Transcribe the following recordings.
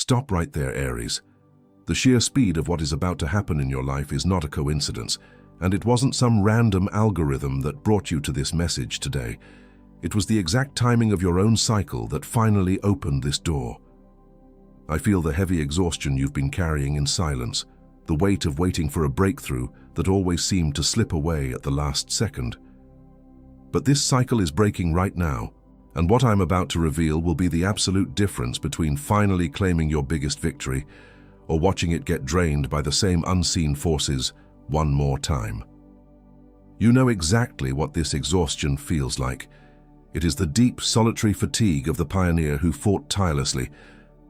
Stop right there, Aries. The sheer speed of what is about to happen in your life is not a coincidence, and it wasn't some random algorithm that brought you to this message today. It was the exact timing of your own cycle that finally opened this door. I feel the heavy exhaustion you've been carrying in silence, the weight of waiting for a breakthrough that always seemed to slip away at the last second. But this cycle is breaking right now, and what I'm about to reveal will be the absolute difference between finally claiming your biggest victory or watching it get drained by the same unseen forces one more time. You know exactly what this exhaustion feels like. It is the deep, solitary fatigue of the pioneer who fought tirelessly,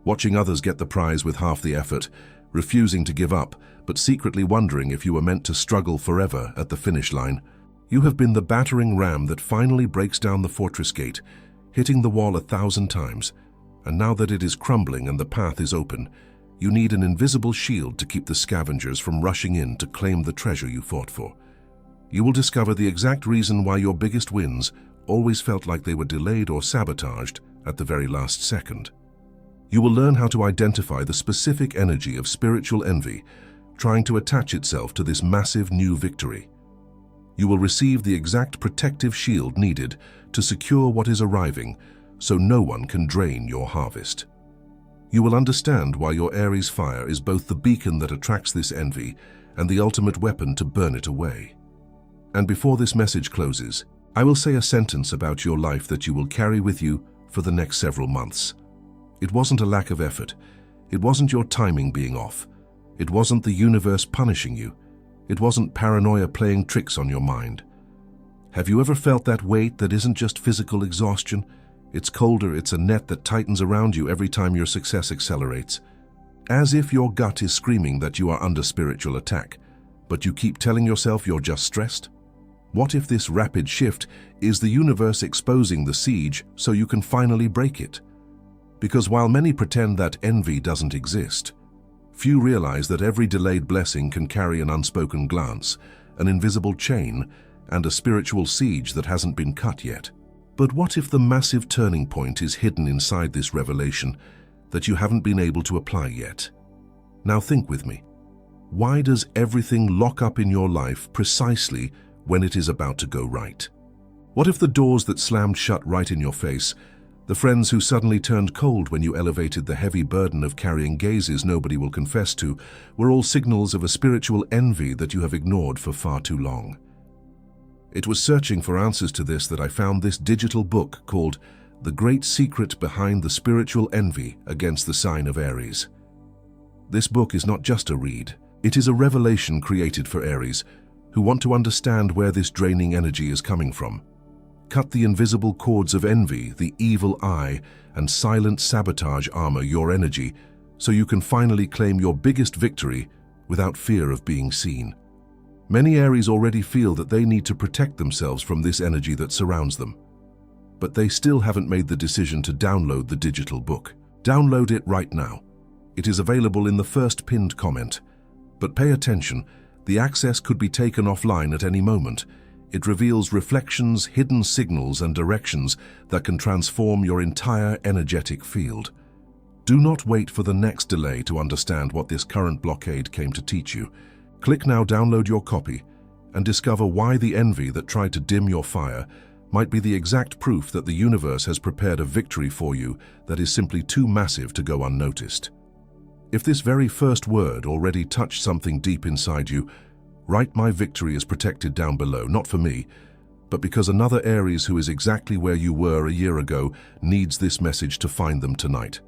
watching others get the prize with half the effort, refusing to give up, but secretly wondering if you were meant to struggle forever at the finish line. You have been the battering ram that finally breaks down the fortress gate, hitting the wall 1,000 times, and now that it is crumbling and the path is open, you need an invisible shield to keep the scavengers from rushing in to claim the treasure you fought for. You will discover the exact reason why your biggest wins always felt like they were delayed or sabotaged at the very last second. You will learn how to identify the specific energy of spiritual envy trying to attach itself to this massive new victory. You will receive the exact protective shield needed to secure what is arriving so no one can drain your harvest. You will understand why your Aries fire is both the beacon that attracts this envy and the ultimate weapon to burn it away. And before this message closes, I will say a sentence about your life that you will carry with you for the next several months. It wasn't a lack of effort. It wasn't your timing being off. It wasn't the universe punishing you. It wasn't paranoia playing tricks on your mind. Have you ever felt that weight that isn't just physical exhaustion? It's colder, it's a net that tightens around you every time your success accelerates. As if your gut is screaming that you are under spiritual attack, but you keep telling yourself you're just stressed? What if this rapid shift is the universe exposing the siege so you can finally break it? Because while many pretend that envy doesn't exist, few realize that every delayed blessing can carry an unspoken glance, an invisible chain, and a spiritual siege that hasn't been cut yet. But what if the massive turning point is hidden inside this revelation that you haven't been able to apply yet? Now think with me. Why does everything lock up in your life precisely when it is about to go right? What if the doors that slammed shut right in your face, the friends who suddenly turned cold when you elevated the heavy burden of carrying gazes nobody will confess to, were all signals of a spiritual envy that you have ignored for far too long? It was searching for answers to this that I found this digital book called The Great Secret Behind the Spiritual Envy Against the Sign of Aries. This book is not just a read. It is a revelation created for Aries who want to understand where this draining energy is coming from. Cut the invisible cords of envy, the evil eye, and silent sabotage armor your energy so you can finally claim your biggest victory without fear of being seen. Many Aries already feel that they need to protect themselves from this energy that surrounds them. But they still haven't made the decision to download the digital book. Download it right now. It is available in the first pinned comment. But pay attention, the access could be taken offline at any moment. It reveals reflections, hidden signals, and directions that can transform your entire energetic field. Do not wait for the next delay to understand what this current blockade came to teach you. Click now, download your copy, and discover why the envy that tried to dim your fire might be the exact proof that the universe has prepared a victory for you that is simply too massive to go unnoticed. If this very first word already touched something deep inside you, write "My victory is protected" down below, not for me, but because another Aries who is exactly where you were a year ago needs this message to find them tonight.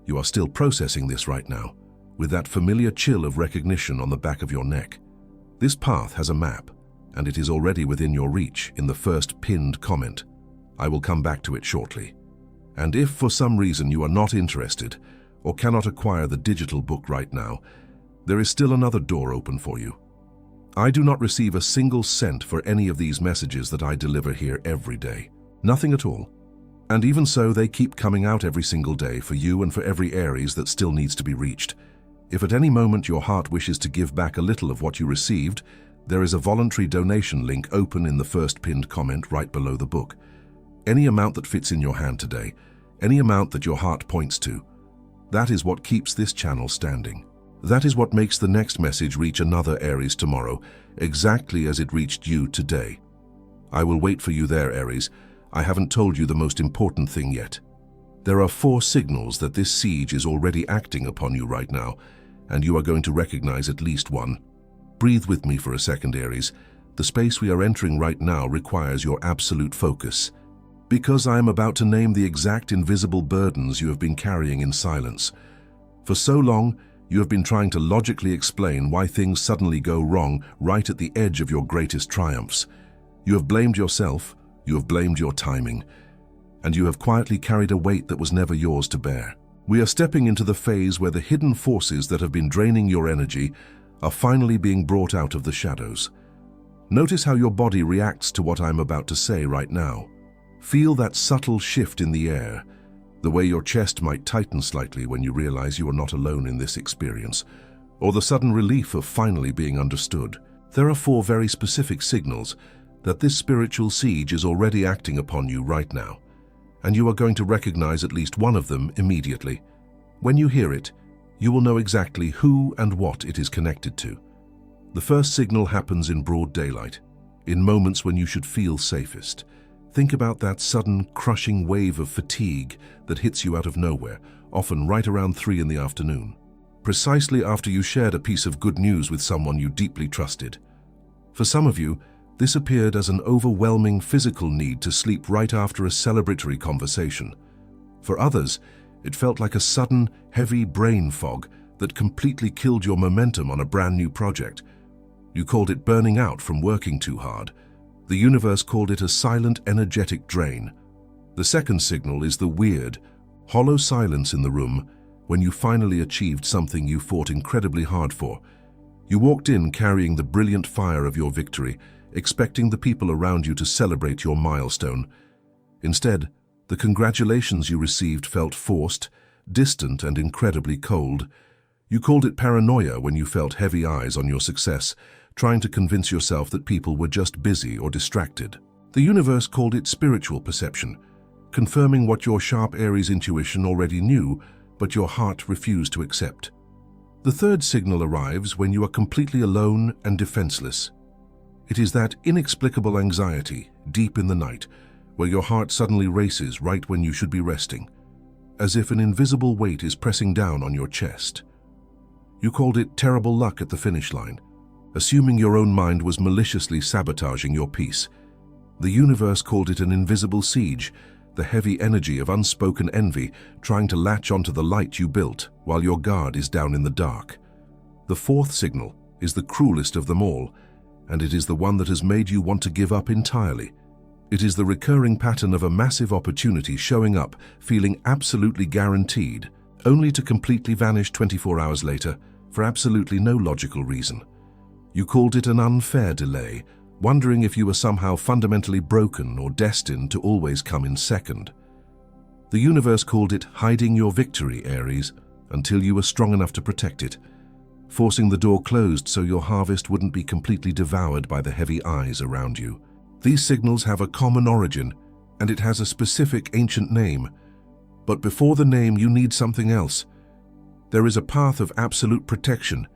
You are still processing this right now, with that familiar chill of recognition on the back of your neck. This path has a map, and it is already within your reach in the first pinned comment. I will come back to it shortly. And if for some reason you are not interested or cannot acquire the digital book right now, there is still another door open for you. I do not receive a single cent for any of these messages that I deliver here every day. Nothing at all. And even so, they keep coming out every single day for you and for every Aries that still needs to be reached. If at any moment your heart wishes to give back a little of what you received, there is a voluntary donation link open in the first pinned comment right below the book. Any amount that fits in your hand today, any amount that your heart points to, That is what keeps this channel standing. That is what makes the next message reach another Aries tomorrow, exactly as it reached you today. I will wait for you there, Aries. I haven't told you the most important thing yet. There are 4 signals that this siege is already acting upon you right now, and you are going to recognize at least one. Breathe with me for a second, Aries. The space we are entering right now requires your absolute focus. Because I am about to name the exact invisible burdens you have been carrying in silence. For so long, you have been trying to logically explain why things suddenly go wrong right at the edge of your greatest triumphs. You have blamed yourself, you have blamed your timing, and you have quietly carried a weight that was never yours to bear. We are stepping into the phase where the hidden forces that have been draining your energy are finally being brought out of the shadows. Notice how your body reacts to what I'm about to say right now. Feel that subtle shift in the air, the way your chest might tighten slightly when you realize you are not alone in this experience, or the sudden relief of finally being understood. There are 4 very specific signals that this spiritual siege is already acting upon you right now, and you are going to recognize at least one of them immediately. When you hear it, you will know exactly who and what it is connected to. The first signal happens in broad daylight, in moments when you should feel safest. Think about that sudden, crushing wave of fatigue that hits you out of nowhere, often right around 3 in the afternoon, precisely after you shared a piece of good news with someone you deeply trusted. For some of you, this appeared as an overwhelming physical need to sleep right after a celebratory conversation. For others, it felt like a sudden, heavy brain fog that completely killed your momentum on a brand new project. You called it burning out from working too hard. The universe called it a silent, energetic drain. The second signal is the weird, hollow silence in the room when you finally achieved something you fought incredibly hard for. You walked in carrying the brilliant fire of your victory, expecting the people around you to celebrate your milestone. Instead, the congratulations you received felt forced, distant, and incredibly cold. You called it paranoia when you felt heavy eyes on your success, trying to convince yourself that people were just busy or distracted. The universe called it spiritual perception, confirming what your sharp Aries intuition already knew, but your heart refused to accept. The third signal arrives when you are completely alone and defenseless. It is that inexplicable anxiety, deep in the night, where your heart suddenly races right when you should be resting, as if an invisible weight is pressing down on your chest. You called it terrible luck at the finish line, assuming your own mind was maliciously sabotaging your peace. The universe called it an invisible siege, the heavy energy of unspoken envy trying to latch onto the light you built while your guard is down in the dark. The fourth signal is the cruelest of them all, and it is the one that has made you want to give up entirely. It is the recurring pattern of a massive opportunity showing up, feeling absolutely guaranteed, only to completely vanish 24 hours later for absolutely no logical reason. You called it an unfair delay, wondering if you were somehow fundamentally broken or destined to always come in second. The universe called it hiding your victory, Aries, until you were strong enough to protect it, forcing the door closed so your harvest wouldn't be completely devoured by the heavy eyes around you. These signals have a common origin, and it has a specific ancient name. But before the name, you need something else. There is a path of absolute protection,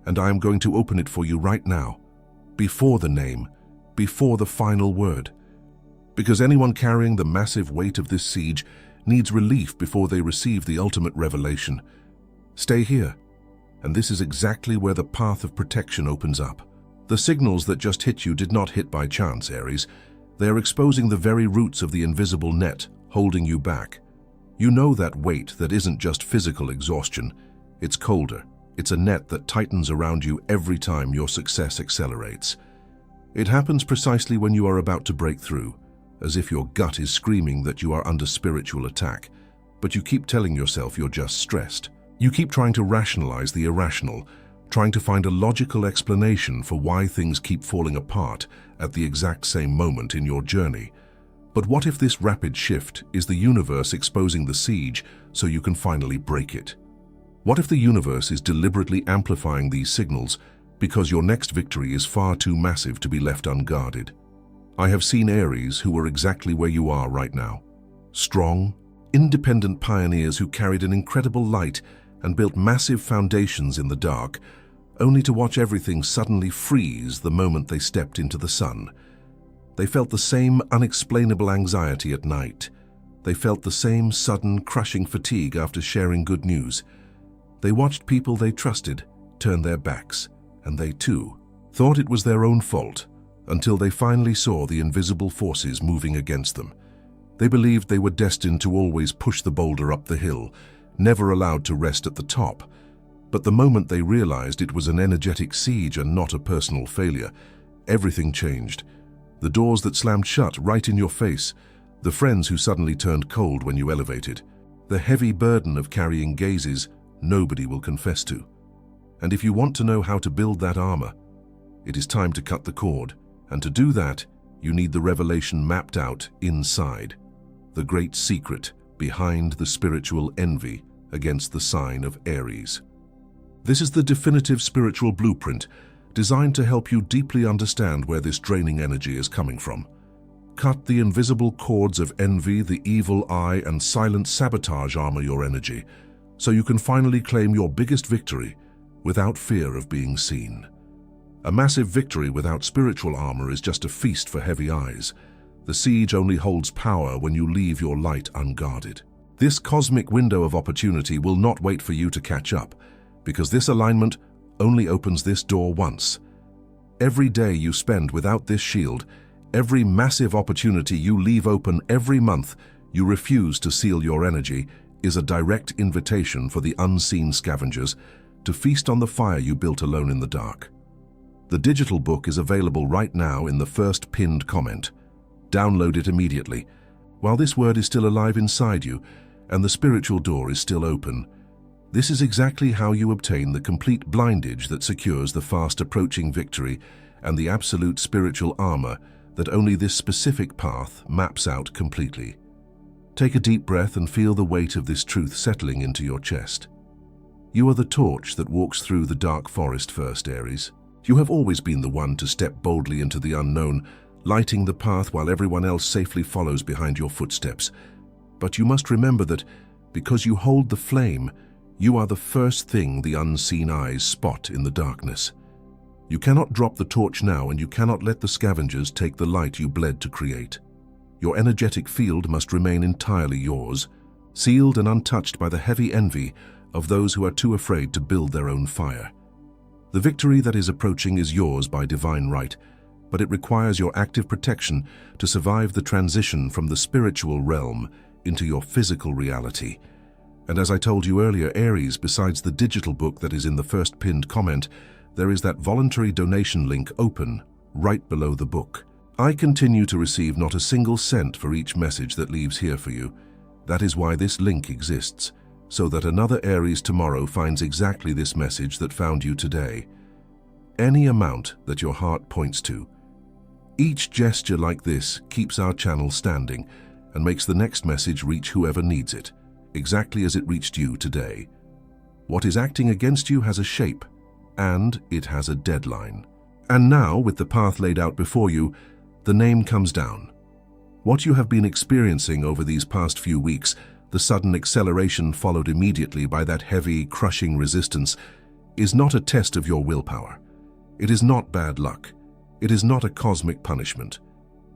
and I am going to open it for you right now. Before the name, before the final word. Because anyone carrying the massive weight of this siege needs relief before they receive the ultimate revelation. Stay here, and this is exactly where the path of protection opens up. The signals that just hit you did not hit by chance, Aries. They are exposing the very roots of the invisible net, holding you back. You know that weight that isn't just physical exhaustion. It's colder. It's a net that tightens around you every time your success accelerates. It happens precisely when you are about to break through, as if your gut is screaming that you are under spiritual attack, but you keep telling yourself you're just stressed. You keep trying to rationalize the irrational, trying to find a logical explanation for why things keep falling apart at the exact same moment in your journey. But what if this rapid shift is the universe exposing the siege so you can finally break it? What if the universe is deliberately amplifying these signals because your next victory is far too massive to be left unguarded? I have seen Aries who are exactly where you are right now. Strong, independent pioneers who carried an incredible light and built massive foundations in the dark, only to watch everything suddenly freeze the moment they stepped into the sun. They felt the same unexplainable anxiety at night. They felt the same sudden, crushing fatigue after sharing good news. They watched people they trusted turn their backs, and they too thought it was their own fault until they finally saw the invisible forces moving against them. They believed they were destined to always push the boulder up the hill, never allowed to rest at the top. But the moment they realized it was an energetic siege and not a personal failure, everything changed. The doors that slammed shut right in your face, the friends who suddenly turned cold when you elevated, the heavy burden of carrying gazes nobody will confess to. And if you want to know how to build that armor, it is time to cut the cord, and to do that, you need the revelation mapped out inside, the great secret behind the spiritual envy against the sign of Aries. This is the definitive spiritual blueprint designed to help you deeply understand where this draining energy is coming from. Cut the invisible cords of envy, the evil eye, and silent sabotage armor your energy, so you can finally claim your biggest victory without fear of being seen. A massive victory without spiritual armor is just a feast for heavy eyes. The siege only holds power when you leave your light unguarded. This cosmic window of opportunity will not wait for you to catch up, because this alignment only opens this door once. Every day you spend without this shield, every massive opportunity you leave open every month you refuse to seal your energy, is a direct invitation for the unseen scavengers to feast on the fire you built alone in the dark. The digital book is available right now in the first pinned comment. Download it immediately, while this word is still alive inside you and the spiritual door is still open. This is exactly how you obtain the complete blindage that secures the fast-approaching victory and the absolute spiritual armor that only this specific path maps out completely. Take a deep breath and feel the weight of this truth settling into your chest. You are the torch that walks through the dark forest first, Aries. You have always been the one to step boldly into the unknown, lighting the path while everyone else safely follows behind your footsteps. But you must remember that, because you hold the flame, you are the first thing the unseen eyes spot in the darkness. You cannot drop the torch now, and you cannot let the scavengers take the light you bled to create. Your energetic field must remain entirely yours, sealed and untouched by the heavy envy of those who are too afraid to build their own fire. The victory that is approaching is yours by divine right, but it requires your active protection to survive the transition from the spiritual realm into your physical reality. And as I told you earlier, Aries, besides the digital book that is in the first pinned comment, there is that voluntary donation link open right below the book. I continue to receive not a single cent for each message that leaves here for you. That is why this link exists, so that another Aries tomorrow finds exactly this message that found you today. Any amount that your heart points to. Each gesture like this keeps our channel standing and makes the next message reach whoever needs it, exactly as it reached you today. What is acting against you has a shape, and it has a deadline. And now, with the path laid out before you, the name comes down. What you have been experiencing over these past few weeks, the sudden acceleration followed immediately by that heavy, crushing resistance, is not a test of your willpower. It is not bad luck. It is not a cosmic punishment.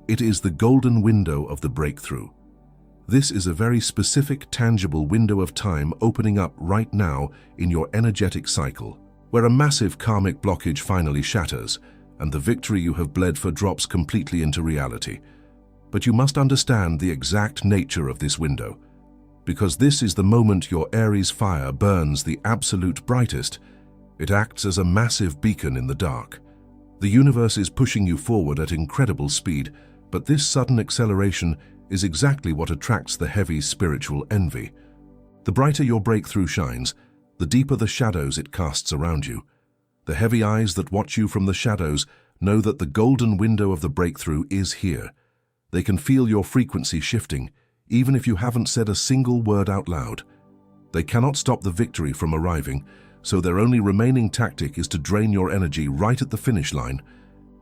It is the golden window of the breakthrough. This is a very specific, tangible window of time opening up right now in your energetic cycle, where a massive karmic blockage finally shatters and the victory you have bled for drops completely into reality. But you must understand the exact nature of this window, because this is the moment your Aries fire burns the absolute brightest. It acts as a massive beacon in the dark. The universe is pushing you forward at incredible speed, but this sudden acceleration is exactly what attracts the heavy spiritual envy. The brighter your breakthrough shines, the deeper the shadows it casts around you. The heavy eyes that watch you from the shadows know that the golden window of the breakthrough is here. They can feel your frequency shifting, even if you haven't said a single word out loud. They cannot stop the victory from arriving, so their only remaining tactic is to drain your energy right at the finish line,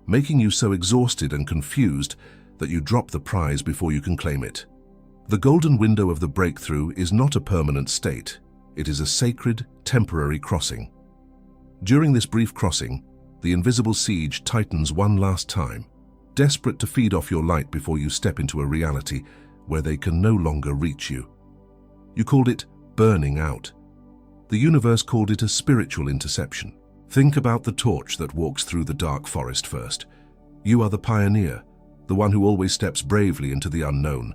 making you so exhausted and confused that you drop the prize before you can claim it. The golden window of the breakthrough is not a permanent state. It is a sacred, temporary crossing. During this brief crossing, the invisible siege tightens one last time, desperate to feed off your light before you step into a reality where they can no longer reach you. You called it burning out. The universe called it a spiritual interception. Think about the torch that walks through the dark forest first. You are the pioneer, the one who always steps bravely into the unknown,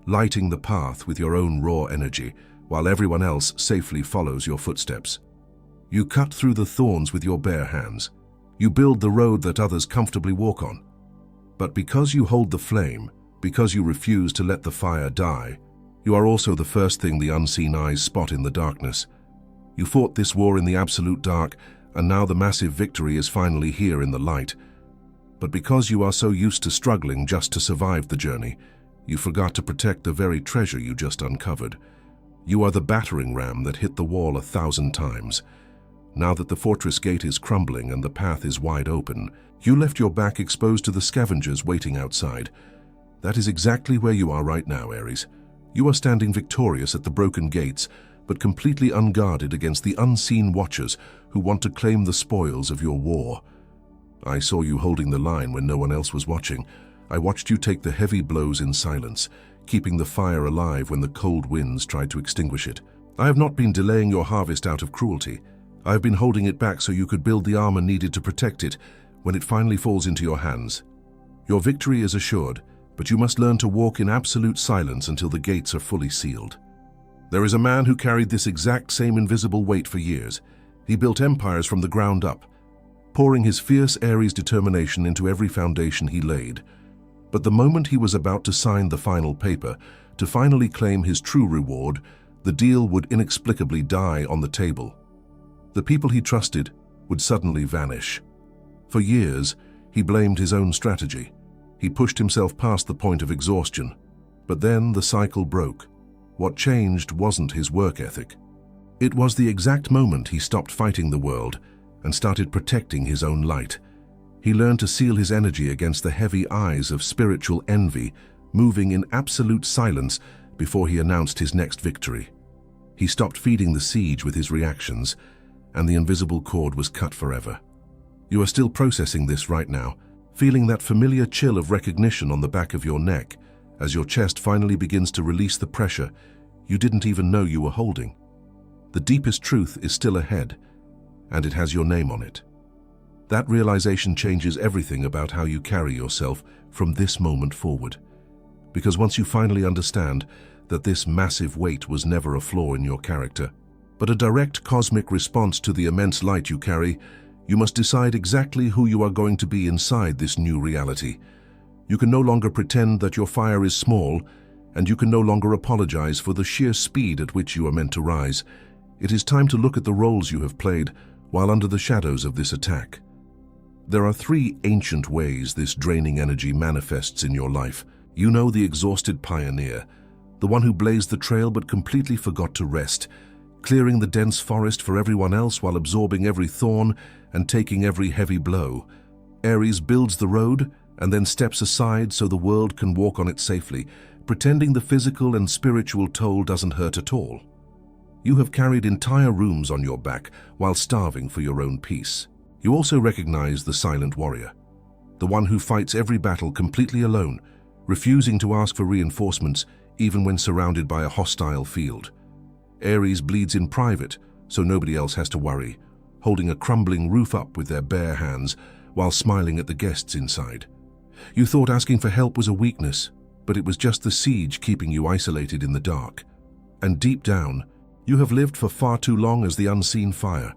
lighting the path with your own raw energy, while everyone else safely follows your footsteps. You cut through the thorns with your bare hands. You build the road that others comfortably walk on. But because you hold the flame, because you refuse to let the fire die, you are also the first thing the unseen eyes spot in the darkness. You fought this war in the absolute dark, and now the massive victory is finally here in the light. But because you are so used to struggling just to survive the journey, you forgot to protect the very treasure you just uncovered. You are the battering ram that hit the wall 1,000 times. Now that the fortress gate is crumbling and the path is wide open, you left your back exposed to the scavengers waiting outside. That is exactly where you are right now, Aries. You are standing victorious at the broken gates, but completely unguarded against the unseen watchers who want to claim the spoils of your war. I saw you holding the line when no one else was watching. I watched you take the heavy blows in silence, keeping the fire alive when the cold winds tried to extinguish it. I have not been delaying your harvest out of cruelty. I have been holding it back so you could build the armor needed to protect it when it finally falls into your hands. Your victory is assured, but you must learn to walk in absolute silence until the gates are fully sealed. There is a man who carried this exact same invisible weight for years. He built empires from the ground up, pouring his fierce Aries determination into every foundation he laid. But the moment he was about to sign the final paper, to finally claim his true reward, the deal would inexplicably die on the table. The people he trusted would suddenly vanish. For years, he blamed his own strategy. He pushed himself past the point of exhaustion. But then the cycle broke. What changed wasn't his work ethic. It was the exact moment he stopped fighting the world and started protecting his own light. He learned to seal his energy against the heavy eyes of spiritual envy, moving in absolute silence before he announced his next victory. He stopped feeding the siege with his reactions, and the invisible cord was cut forever. You are still processing this right now, feeling that familiar chill of recognition on the back of your neck as your chest finally begins to release the pressure you didn't even know you were holding. The deepest truth is still ahead, and it has your name on it. That realization changes everything about how you carry yourself from this moment forward. Because once you finally understand that this massive weight was never a flaw in your character, but a direct cosmic response to the immense light you carry, you must decide exactly who you are going to be inside this new reality. You can no longer pretend that your fire is small, and you can no longer apologize for the sheer speed at which you are meant to rise. It is time to look at the roles you have played while under the shadows of this attack. There are 3 ancient ways this draining energy manifests in your life. You know the exhausted pioneer, the one who blazed the trail but completely forgot to rest, clearing the dense forest for everyone else while absorbing every thorn and taking every heavy blow. Aries builds the road and then steps aside so the world can walk on it safely, pretending the physical and spiritual toll doesn't hurt at all. You have carried entire rooms on your back while starving for your own peace. You also recognize the silent warrior, the one who fights every battle completely alone, refusing to ask for reinforcements even when surrounded by a hostile field. Aries bleeds in private, so nobody else has to worry, holding a crumbling roof up with their bare hands while smiling at the guests inside. You thought asking for help was a weakness, but it was just the siege keeping you isolated in the dark. And deep down, you have lived for far too long as the unseen fire,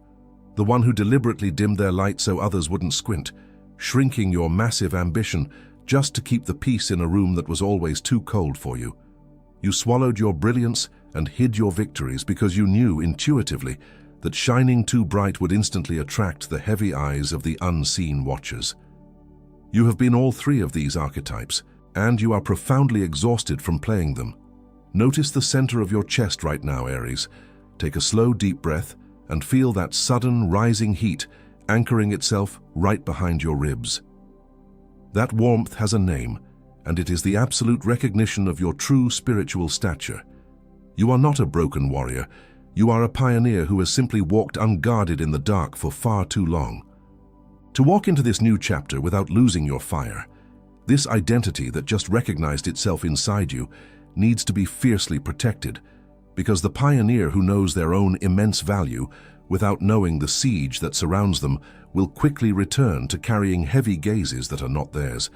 the one who deliberately dimmed their light so others wouldn't squint, shrinking your massive ambition just to keep the peace in a room that was always too cold for you. You swallowed your brilliance and hid your victories because you knew intuitively that shining too bright would instantly attract the heavy eyes of the unseen watchers. You have been all 3 of these archetypes, and you are profoundly exhausted from playing them. Notice the center of your chest right now, Aries. Take a slow, deep breath and feel that sudden, rising heat anchoring itself right behind your ribs. That warmth has a name, and it is the absolute recognition of your true spiritual stature. You are not a broken warrior. You are a pioneer who has simply walked unguarded in the dark for far too long. To walk into this new chapter without losing your fire, this identity that just recognized itself inside you needs to be fiercely protected, because the pioneer who knows their own immense value without knowing the siege that surrounds them will quickly return to carrying heavy gazes that are not theirs.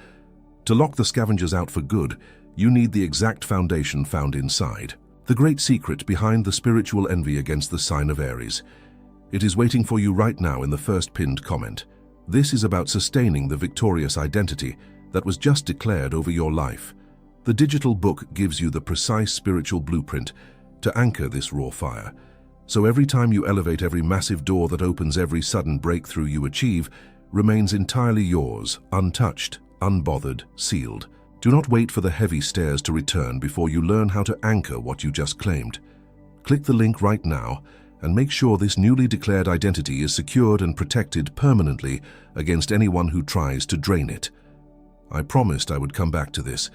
To lock the scavengers out for good, you need the exact foundation found inside. The great secret behind the spiritual envy against the sign of Aries. It is waiting for you right now in the first pinned comment. This is about sustaining the victorious identity that was just declared over your life. The digital book gives you the precise spiritual blueprint to anchor this raw fire. So every time you elevate, every massive door that opens, every sudden breakthrough you achieve remains entirely yours, untouched, unbothered, sealed. Do not wait for the heavy stairs to return before you learn how to anchor what you just claimed. Click the link right now and make sure this newly declared identity is secured and protected permanently against anyone who tries to drain it. I promised I would come back to this,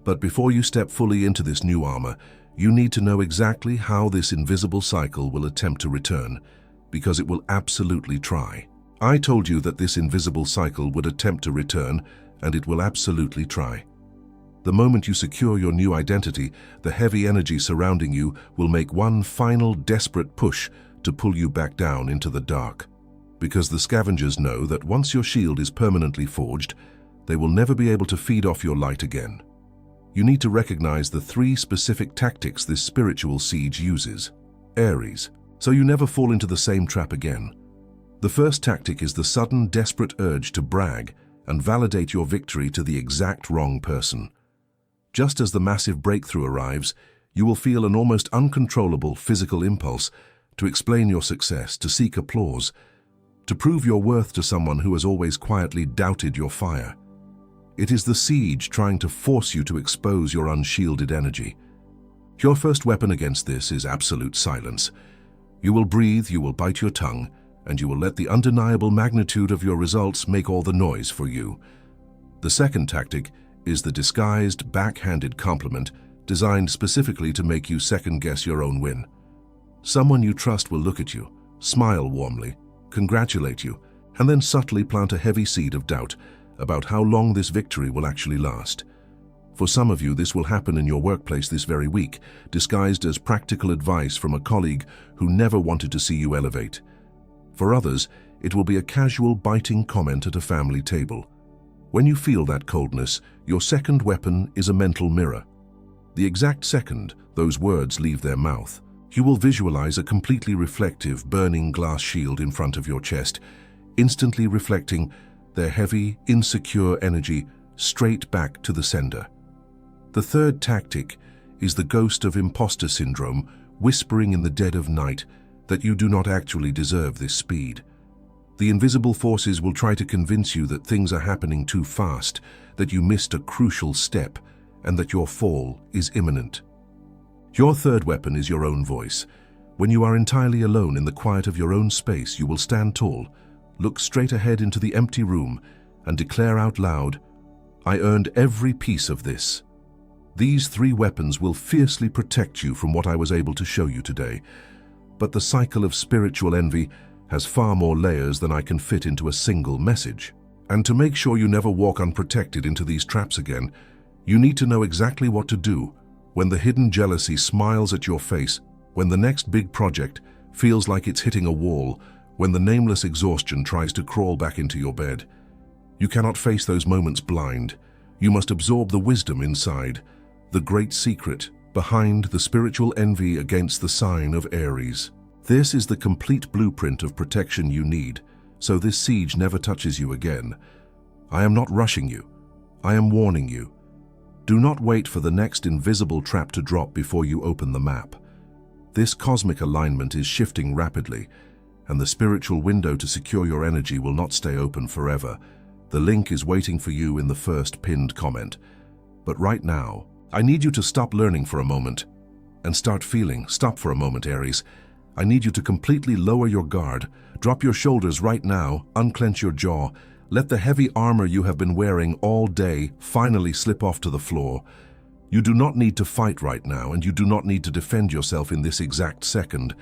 but before you step fully into this new armor, you need to know exactly how this invisible cycle will attempt to return, because it will absolutely try. I told you that this invisible cycle would attempt to return, and it will absolutely try. The moment you secure your new identity, the heavy energy surrounding you will make one final desperate push to pull you back down into the dark. Because the scavengers know that once your shield is permanently forged, they will never be able to feed off your light again. You need to recognize the 3 specific tactics this spiritual siege uses. Aries, so you never fall into the same trap again. The first tactic is the sudden, desperate urge to brag and validate your victory to the exact wrong person. Just as the massive breakthrough arrives, you will feel an almost uncontrollable physical impulse to explain your success, to seek applause, to prove your worth to someone who has always quietly doubted your fire. It is the siege trying to force you to expose your unshielded energy. Your first weapon against this is absolute silence. You will breathe, you will bite your tongue, and you will let the undeniable magnitude of your results make all the noise for you. The second tactic is the disguised, backhanded compliment designed specifically to make you second-guess your own win. Someone you trust will look at you, smile warmly, congratulate you, and then subtly plant a heavy seed of doubt about how long this victory will actually last. For some of you, this will happen in your workplace this very week, disguised as practical advice from a colleague who never wanted to see you elevate. For others, it will be a casual, biting comment at a family table. When you feel that coldness, your second weapon is a mental mirror. The exact second those words leave their mouth, you will visualize a completely reflective, burning glass shield in front of your chest, instantly reflecting their heavy, insecure energy straight back to the sender. The third tactic is the ghost of imposter syndrome whispering in the dead of night that you do not actually deserve this speed. The invisible forces will try to convince you that things are happening too fast, that you missed a crucial step, and that your fall is imminent. Your third weapon is your own voice. When you are entirely alone in the quiet of your own space, you will stand tall, look straight ahead into the empty room, and declare out loud, "I earned every piece of this." These 3 weapons will fiercely protect you from what I was able to show you today. But the cycle of spiritual envy has far more layers than I can fit into a single message. And to make sure you never walk unprotected into these traps again, you need to know exactly what to do when the hidden jealousy smiles at your face, when the next big project feels like it's hitting a wall, when the nameless exhaustion tries to crawl back into your bed. You cannot face those moments blind. You must absorb the wisdom inside, the great secret behind the spiritual envy against the sign of Aries. This is the complete blueprint of protection you need, so this siege never touches you again. I am not rushing you. I am warning you. Do not wait for the next invisible trap to drop before you open the map. This cosmic alignment is shifting rapidly, and the spiritual window to secure your energy will not stay open forever. The link is waiting for you in the first pinned comment. But right now, I need you to stop learning for a moment and start feeling. Stop for a moment, Aries. I need you to completely lower your guard. Drop your shoulders right now, unclench your jaw. Let the heavy armor you have been wearing all day finally slip off to the floor. You do not need to fight right now, and you do not need to defend yourself in this exact second.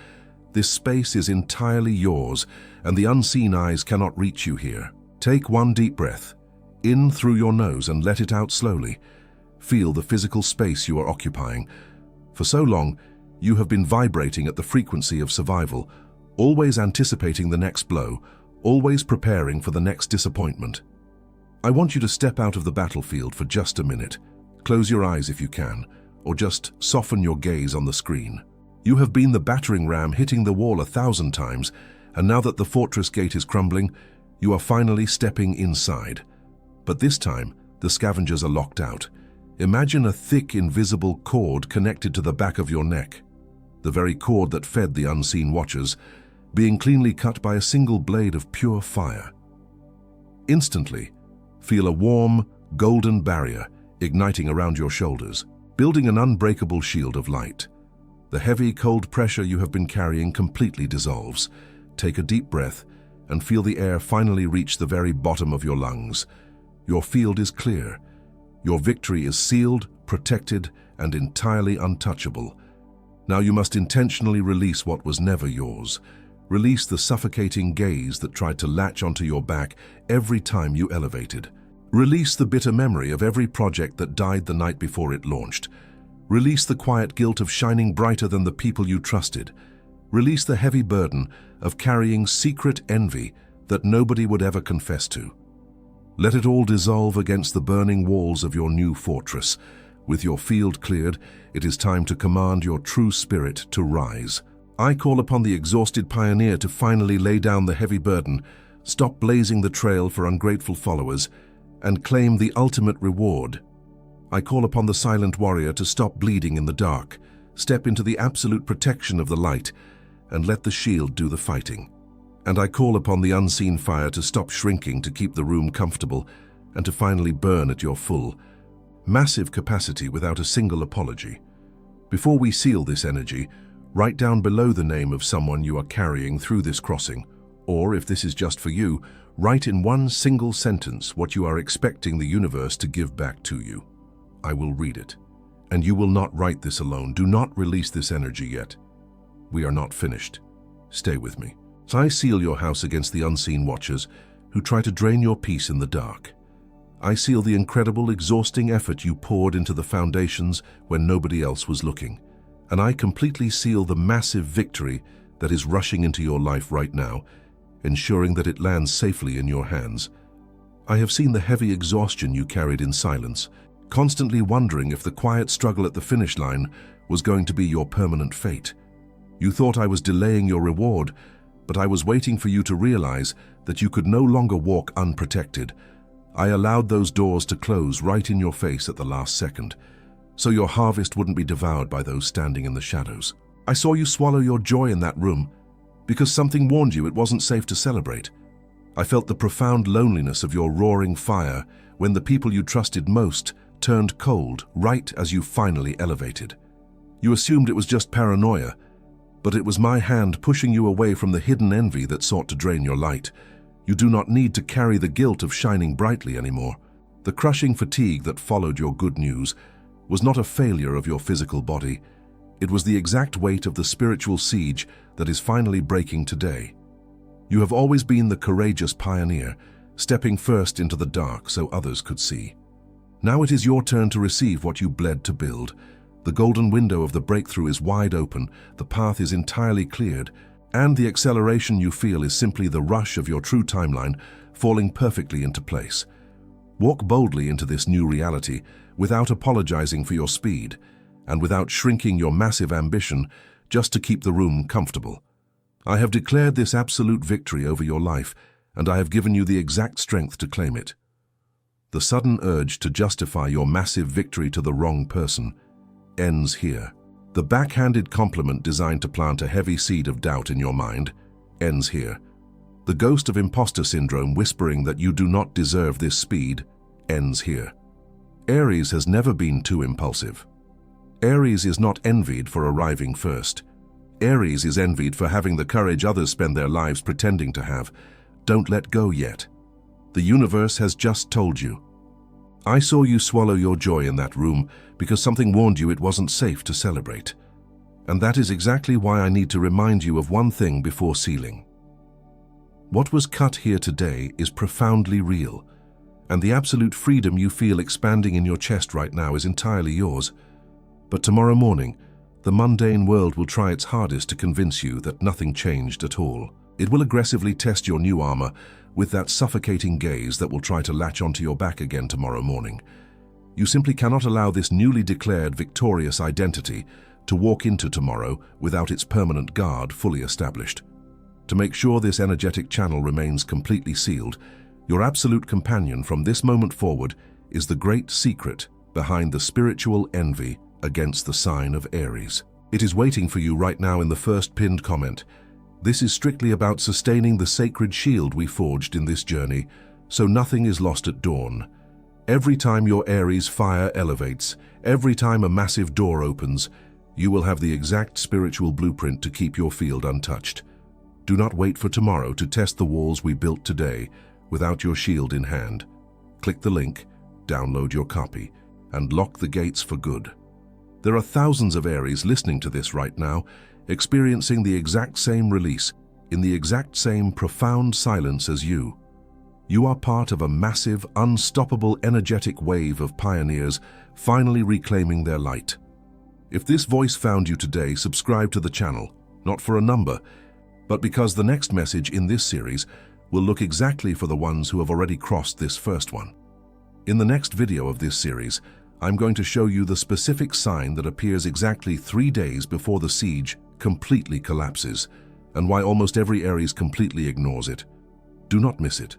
This space is entirely yours, and the unseen eyes cannot reach you here. Take one deep breath, in through your nose, and let it out slowly. Feel the physical space you are occupying. For so long, you have been vibrating at the frequency of survival, always anticipating the next blow, always preparing for the next disappointment. I want you to step out of the battlefield for just a minute. Close your eyes if you can, or just soften your gaze on the screen. You have been the battering ram hitting the wall 1,000 times, and now that the fortress gate is crumbling, you are finally stepping inside. But this time, the scavengers are locked out. Imagine a thick, invisible cord connected to the back of your neck. The very cord that fed the unseen watchers, being cleanly cut by a single blade of pure fire. Instantly, feel a warm, golden barrier igniting around your shoulders, building an unbreakable shield of light. The heavy, cold pressure you have been carrying completely dissolves. Take a deep breath and feel the air finally reach the very bottom of your lungs. Your field is clear. Your victory is sealed, protected, and entirely untouchable. Now you must intentionally release what was never yours. Release the suffocating gaze that tried to latch onto your back every time you elevated. Release the bitter memory of every project that died the night before it launched. Release the quiet guilt of shining brighter than the people you trusted. Release the heavy burden of carrying secret envy that nobody would ever confess to. Let it all dissolve against the burning walls of your new fortress. With your field cleared, it is time to command your true spirit to rise. I call upon the exhausted pioneer to finally lay down the heavy burden, stop blazing the trail for ungrateful followers, and claim the ultimate reward. I call upon the silent warrior to stop bleeding in the dark, step into the absolute protection of the light, and let the shield do the fighting. And I call upon the unseen fire to stop shrinking to keep the room comfortable and to finally burn at your full, massive capacity without a single apology. Before we seal this energy, write down below the name of someone you are carrying through this crossing, or if this is just for you, write in one single sentence what you are expecting the universe to give back to you. I will read it. And you will not write this alone. Do not release this energy yet. We are not finished. Stay with me. So I seal your house against the unseen watchers who try to drain your peace in the dark. I seal the incredible, exhausting effort you poured into the foundations when nobody else was looking. And I completely seal the massive victory that is rushing into your life right now, ensuring that it lands safely in your hands. I have seen the heavy exhaustion you carried in silence, constantly wondering if the quiet struggle at the finish line was going to be your permanent fate. You thought I was delaying your reward, but I was waiting for you to realize that you could no longer walk unprotected. I allowed those doors to close right in your face at the last second, so your harvest wouldn't be devoured by those standing in the shadows. I saw you swallow your joy in that room, because something warned you it wasn't safe to celebrate. I felt the profound loneliness of your roaring fire when the people you trusted most turned cold right as you finally elevated. You assumed it was just paranoia, but it was my hand pushing you away from the hidden envy that sought to drain your light. You do not need to carry the guilt of shining brightly anymore. The crushing fatigue that followed your good news was not a failure of your physical body. It was the exact weight of the spiritual siege that is finally breaking today. You have always been the courageous pioneer, stepping first into the dark so others could see. Now it is your turn to receive what you bled to build. The golden window of the breakthrough is wide open, the path is entirely cleared, and the acceleration you feel is simply the rush of your true timeline falling perfectly into place. Walk boldly into this new reality without apologizing for your speed, and without shrinking your massive ambition just to keep the room comfortable. I have declared this absolute victory over your life, and I have given you the exact strength to claim it. The sudden urge to justify your massive victory to the wrong person ends here. The backhanded compliment designed to plant a heavy seed of doubt in your mind ends here. The ghost of imposter syndrome whispering that you do not deserve this speed ends here. Aries has never been too impulsive. Aries is not envied for arriving first. Aries is envied for having the courage others spend their lives pretending to have. Don't let go yet. The universe has just told you. I saw you swallow your joy in that room because something warned you it wasn't safe to celebrate. And that is exactly why I need to remind you of one thing before sealing. What was cut here today is profoundly real, and the absolute freedom you feel expanding in your chest right now is entirely yours. But tomorrow morning, the mundane world will try its hardest to convince you that nothing changed at all. It will aggressively test your new armor with that suffocating gaze that will try to latch onto your back again tomorrow morning. You simply cannot allow this newly declared victorious identity to walk into tomorrow without its permanent guard fully established. To make sure this energetic channel remains completely sealed, your absolute companion from this moment forward is the great secret behind the spiritual envy against the sign of Aries. It is waiting for you right now in the first pinned comment. This is strictly about sustaining the sacred shield we forged in this journey, so nothing is lost at dawn. Every time your Aries fire elevates, every time a massive door opens, you will have the exact spiritual blueprint to keep your field untouched. Do not wait for tomorrow to test the walls we built today without your shield in hand. Click the link, download your copy, and lock the gates for good. There are thousands of Aries listening to this right now, experiencing the exact same release, in the exact same profound silence as you. You are part of a massive, unstoppable, energetic wave of pioneers finally reclaiming their light. If this voice found you today, subscribe to the channel, not for a number, but because the next message in this series will look exactly for the ones who have already crossed this first one. In the next video of this series, I'm going to show you the specific sign that appears exactly 3 days before the siege completely collapses, and why almost every Aries completely ignores it. Do not miss it.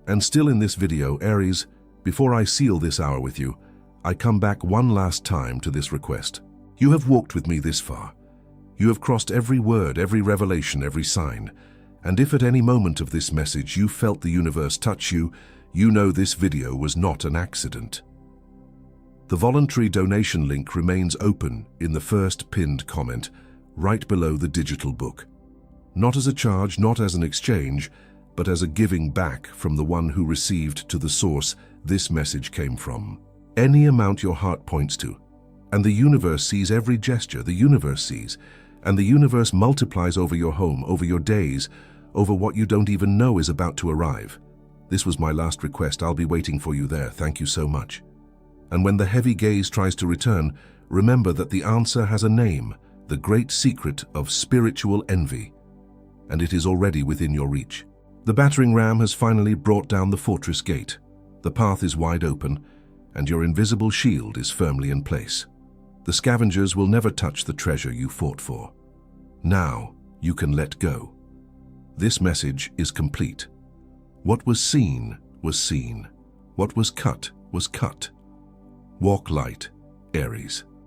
And still in this video, Aries, before I seal this hour with you, I come back one last time to this request. You have walked with me this far. You have crossed every word, every revelation, every sign. And if at any moment of this message you felt the universe touch you, you know this video was not an accident. The voluntary donation link remains open in the first pinned comment, right below the digital book. Not as a charge, not as an exchange, but as a giving back from the one who received to the source this message came from. Any amount your heart points to, and the universe sees every gesture the universe sees, and the universe multiplies over your home, over your days, over what you don't even know is about to arrive. This was my last request. I'll be waiting for you there. Thank you so much. And when the heavy gaze tries to return, remember that the answer has a name, the great secret of spiritual envy, and it is already within your reach. The battering ram has finally brought down the fortress gate. The path is wide open, and your invisible shield is firmly in place. The scavengers will never touch the treasure you fought for. Now you can let go. This message is complete. What was seen was seen. What was cut was cut. Walk light, Aries.